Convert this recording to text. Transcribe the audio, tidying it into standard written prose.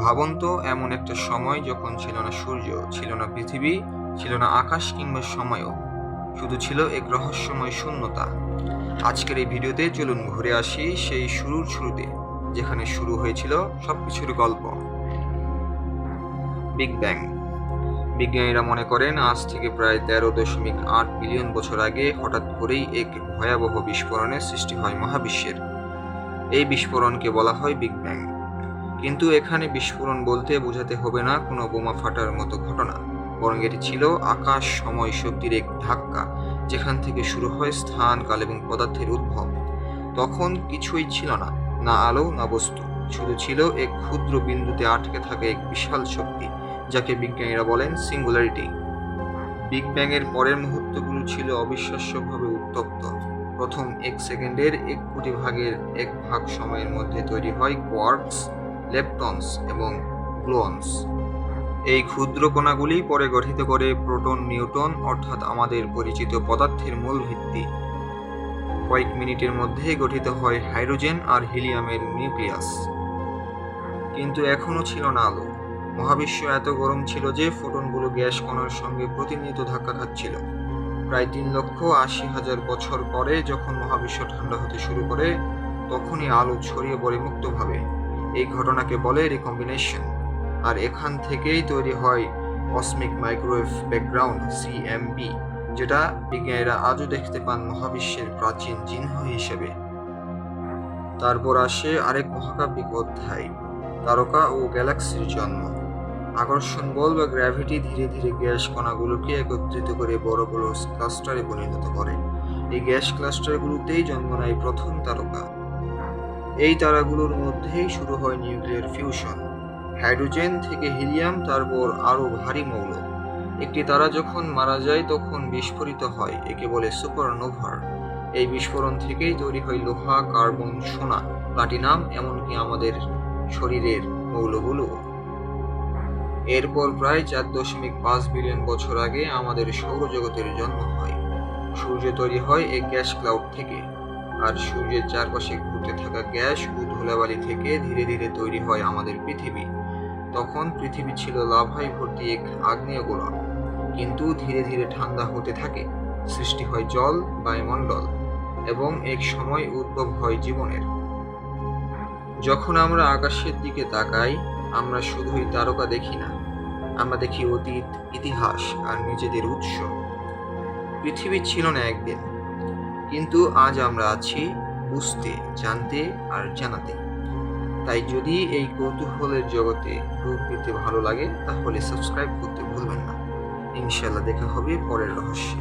ভাবুন তো, এমন একটা সময় যখন ছিল না সূর্য, ছিল না পৃথিবী, ছিল না আকাশ কিংবা সময়ও, শুধু ছিল এক রহস্যময় শূন্যতা। আজকের এই ভিডিওতে চলুন ঘুরে আসি সেই শুরুর শুরুতে, যেখানে শুরু হয়েছিল সবকিছুর গল্প। Big bang. বিজ্ঞানীরা মনে করেন আজ থেকে প্রায় 13.8 বিলিয়ন বছর আগে হঠাৎ করেই এক ভয়াবহ বিস্ফোরণের সৃষ্টি হয় মহাবিশ্বের। এই বিস্ফোরণকে বলা হয় বিগ ব্যাং। কিন্তু এখানে বিস্ফোরণ বলতে বোঝাতে হবে না কোনো বোমা ফাটার মতো ঘটনা, বরং এটি ছিল আকাশ সময় শক্তির এক ধাক্কা, যেখান থেকে শুরু হয় স্থান, কাল এবং পদার্থের উদ্ভব। তখন কিছুই ছিল না, না আলো না বস্তু, শুধু ছিল এক ক্ষুদ্র বিন্দুতে আটকে থাকা এক বিশাল শক্তি, যাকে বিজ্ঞানীরা বলেন সিঙ্গুলারিটি। বিগ ব্যাং এর পরের মুহূর্তগুলো ছিল অবিশ্বাস্যভাবে উত্তপ্ত। প্রথম 1 সেকেন্ডের 1 কোটি ভাগের 1 ভাগ সময়ের মধ্যে তৈরি হয় কোয়ার্কস, লেপটনস এবং গ্লুঅনস। এই ক্ষুদ্র কণাগুলি পরে গঠিত করে প্রোটন, নিউট্রন, অর্থাৎ আমাদের পরিচিত পদার্থের মূল ভিত্তি। কয়েক মিনিটের মধ্যেই গঠিত হয় হাইড্রোজেন আর হিলিয়ামের নিউক্লিয়াস। কিন্তু এখনও ছিল না আলো। মহাবিশ্ব এত গরম ছিল যে ফোটনগুলো গ্যাস কণার সঙ্গে প্রতিনিয়ত ধাক্কা খাচ্ছিল। প্রায় 3,80,000 বছর পরে যখন মহাবিশ্ব ঠান্ডা হতে শুরু করে, তখনই আলো ছড়িয়ে পড়ে মুক্তভাবে। এই ঘটনাকে বলে রিকম্বিনেশন, আর এখান থেকেই তৈরি হয় কসমিক মাইক্রোওয়েভ ব্যাকগ্রাউন্ড সিএমবি, যেটা বিজ্ঞানীরা আজও দেখতে পান মহাবিশ্বের প্রাচীন চিহ্ন হিসেবে। তারপর আসে আরেক মহাকাব্যিক অধ্যায়, তারকা ও গ্যালাক্সির জন্ম। আকর্ষণ বল বা গ্র্যাভিটি ধীরে ধীরে গ্যাস কণাগুলোকে একত্রিত করে বড় বড় ক্লাস্টারে পরিণত করে। এই গ্যাস ক্লাস্টারগুলোতেই জন্ম নেয় প্রথম তারকা। এই তারাগুলোর মধ্যেই শুরু হয় নিউক্লিয়ার ফিউশন, হাইড্রোজেন থেকে হিলিয়াম, তারপর আরও ভারী মৌল। একটি তারা যখন মারা যায় তখন বিস্ফোরিত হয়, একে বলে সুপারনোভার। এই বিস্ফোরণ থেকেই তৈরি হয় লোহা, কার্বন, সোনা, প্লাটিনাম, এমনকি আমাদের শরীরের মৌলগুলো। এরপর প্রায় 4.5 বিলিয়ন বছর আগে আমাদের সৌরজগতের জন্ম হয়। সূর্য তৈরি হয় এই গ্যাস ক্লাউড থেকে, আর সূর্যের চারপাশে ঘুরতে থাকা গ্যাস ও ধুলাবালি থেকে ধীরে ধীরে তৈরি হয় আমাদের পৃথিবী। তখন পৃথিবী ছিল লাভায় ভর্তি এক আগ্নেয় গোলক, কিন্তু ধীরে ধীরে ঠান্ডা হতে থাকে, সৃষ্টি হয় জল, বায়ুমণ্ডল, এবং এক সময় উদ্ভব হয় জীবনের। যখন আমরা আকাশের দিকে তাকাই, আমরা শুধুই তারকা দেখি না, আমরা দেখি অতীত, ইতিহাস আর নিজেদের উৎস। পৃথিবী ছিল না একদিন, কিন্তু আজ আমরা আছি বুঝতে, জানতে আর জানাতে। তাই যদি এই কৌতূহলের জগতে ডুব দিতে ভালো লাগে, তাহলে সাবস্ক্রাইব করতে ভুলবেন না। ইনশাআল্লাহ দেখা হবে পরের রহস্যে।